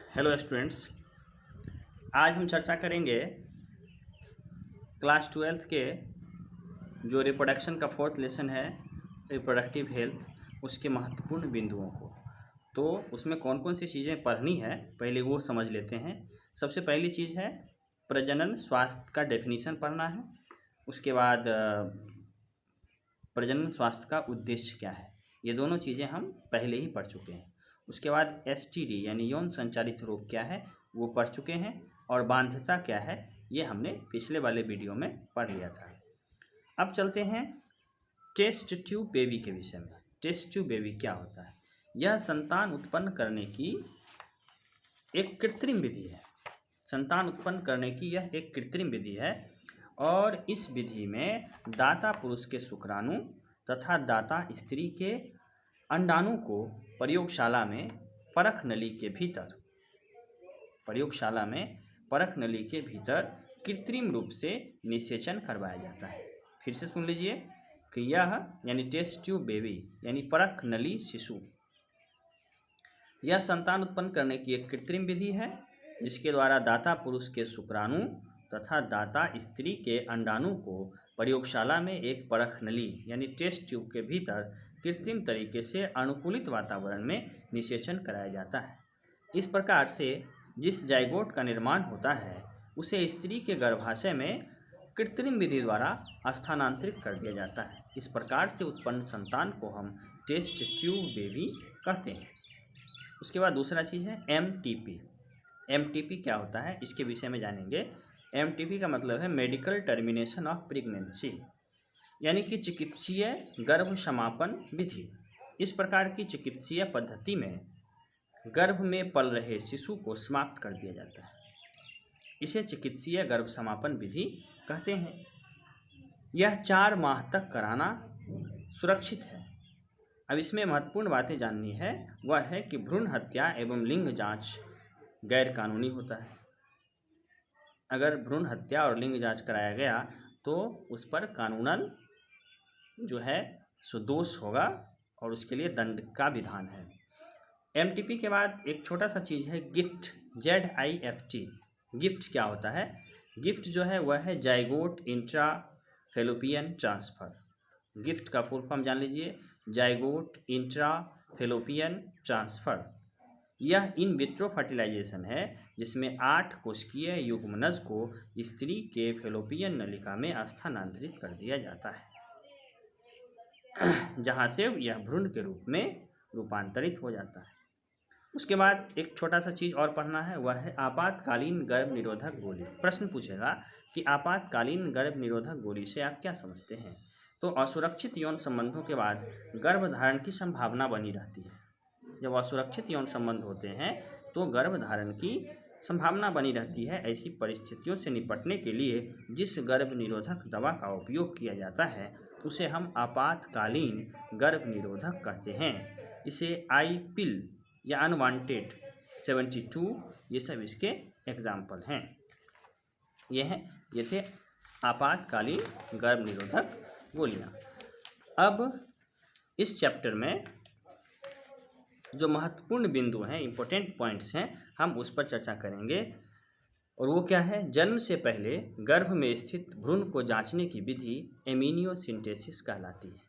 Hello students, आज हम चर्चा करेंगे क्लास 12th के जो रिप्रोडक्शन का फोर्थ लेसन है रिप्रोडक्टिव हेल्थ, उसके महत्वपूर्ण बिंदुओं को। तो उसमें कौन कौन सी चीज़ें पढ़नी है पहले वो समझ लेते हैं। सबसे पहली चीज़ है प्रजनन स्वास्थ्य का डेफिनीशन पढ़ना है। उसके बाद प्रजनन स्वास्थ्य का उद्देश्य क्या है, ये दोनों चीज़ें हम पहले ही पढ़ चुके हैं। उसके बाद एसटीडी यानी यौन संचालित रोग क्या है वो पढ़ चुके हैं, और बाध्यता क्या है ये हमने पिछले वाले वीडियो में पढ़ लिया था। अब चलते हैं टेस्ट ट्यूब बेबी के विषय में। टेस्ट ट्यूब बेबी क्या होता है? यह संतान उत्पन्न करने की एक कृत्रिम विधि है। संतान उत्पन्न करने की यह एक कृत्रिम विधि है, और इस विधि में दाता पुरुष के शुक्राणु तथा दाता स्त्री के अंडाणु को प्रयोगशाला में परख नली के भीतर कृत्रिम रूप से निषेचन करवाया जाता है। फिर से सुन लीजिए कि यह यानी टेस्ट ट्यूब बेबी यानी परख नली शिशु, यह संतान उत्पन्न करने की एक कृत्रिम विधि है जिसके द्वारा दाता पुरुष के शुक्राणु तथा दाता स्त्री के अंडाणु को प्रयोगशाला में एक परख नली यानी टेस्ट ट्यूब के भीतर कृत्रिम तरीके से अनुकूलित वातावरण में निषेचन कराया जाता है। इस प्रकार से जिस जाइगोट का निर्माण होता है उसे स्त्री के गर्भाशय में कृत्रिम विधि द्वारा स्थानांतरित कर दिया जाता है। इस प्रकार से उत्पन्न संतान को हम टेस्ट ट्यूब बेबी कहते हैं। उसके बाद दूसरा चीज़ है एमटीपी। एमटीपी क्या होता है इसके विषय में जानेंगे। एमटीपी का मतलब है मेडिकल टर्मिनेशन ऑफ प्रेगनेंसी, यानी कि चिकित्सीय गर्भ समापन विधि। इस प्रकार की चिकित्सीय पद्धति में गर्भ में पल रहे शिशु को समाप्त कर दिया जाता है। इसे चिकित्सीय गर्भ समापन विधि कहते हैं। यह 4 माह तक कराना सुरक्षित है। अब इसमें महत्वपूर्ण बातें जाननी है, वह है कि भ्रूण हत्या एवं लिंग जांच गैर कानूनी होता है। अगर भ्रूण हत्या और लिंग जांच कराया गया तो उस पर कानूनन जो है सो दोष होगा और उसके लिए दंड का विधान है। एमटीपी के बाद एक छोटा सा चीज़ है गिफ्ट, ZIFT। गिफ्ट क्या होता है? गिफ्ट जो है वह है zygote intra fallopian transfer. Gift का फुल फॉर्म जान लीजिए, जाइगोट इंट्रा फेलोपियन ट्रांसफ़र। यह इन विट्रो फर्टिलाइजेशन है जिसमें 8 कोशिकीय युग्मनज को स्त्री के फेलोपियन नलिका में स्थानांतरित कर दिया जाता है, जहां से यह भ्रूण के रूप में रूपांतरित हो जाता है। उसके बाद एक छोटा सा चीज़ और पढ़ना है, वह है आपातकालीन गर्भ निरोधक गोली। प्रश्न पूछेगा कि आपातकालीन गर्भ निरोधक गोली से आप क्या समझते हैं? तो असुरक्षित यौन संबंधों के बाद गर्भधारण की संभावना बनी रहती है। जब असुरक्षित यौन संबंध होते हैं तो गर्भधारण की संभावना बनी रहती है। ऐसी परिस्थितियों से निपटने के लिए जिस गर्भ निरोधक दवा का उपयोग किया जाता है उसे हम आपातकालीन गर्भ निरोधक कहते हैं। इसे आई पिल या अनवांटेड 72 ये सब इसके एग्जाम्पल हैं। ये थे आपातकालीन गर्भ निरोधक गोलियाँ। अब इस चैप्टर में जो महत्वपूर्ण बिंदु हैं, इंपॉर्टेंट पॉइंट्स हैं, हम उस पर चर्चा करेंगे। और वो क्या है? जन्म से पहले गर्भ में स्थित भ्रूण को जांचने की विधि एमिनियोसिंथेसिस कहलाती है।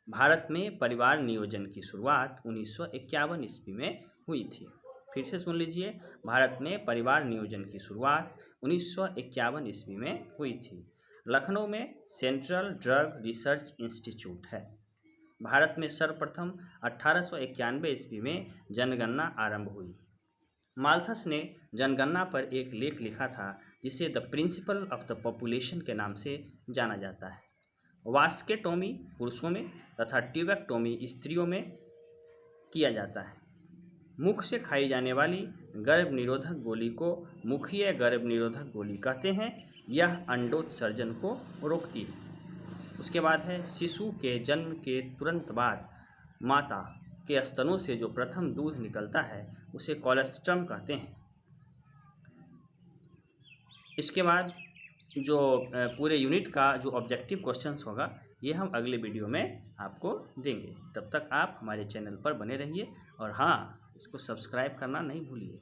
भारत में परिवार नियोजन की शुरुआत 1951 ईस्वी में हुई थी। फिर से सुन लीजिए, भारत में परिवार नियोजन की शुरुआत 1951 ईस्वी में हुई थी। लखनऊ में सेंट्रल ड्रग रिसर्च इंस्टीट्यूट है। भारत में सर्वप्रथम 1891 ईस्वी में जनगणना आरंभ हुई। माल्थस ने जनगणना पर एक लेख लिखा था जिसे the principle of the population के नाम से जाना जाता है। वास्केटोमी पुरुषों में तथा ट्यूबेक्टोमी स्त्रियों में किया जाता है। मुख से खाई जाने वाली गर्भ निरोधक गोली को मुखीय गर्भ निरोधक गोली कहते हैं। यह अंडोत्सर्जन को रोकती है। उसके बाद है शिशु के जन्म के तुरंत बाद माता के स्तनों से जो प्रथम दूध निकलता है उसे कोलेस्ट्रम कहते हैं। इसके बाद जो पूरे यूनिट का जो ऑब्जेक्टिव क्वेश्चंस होगा ये हम अगले वीडियो में आपको देंगे। तब तक आप हमारे चैनल पर बने रहिए और हाँ, इसको सब्सक्राइब करना नहीं भूलिए।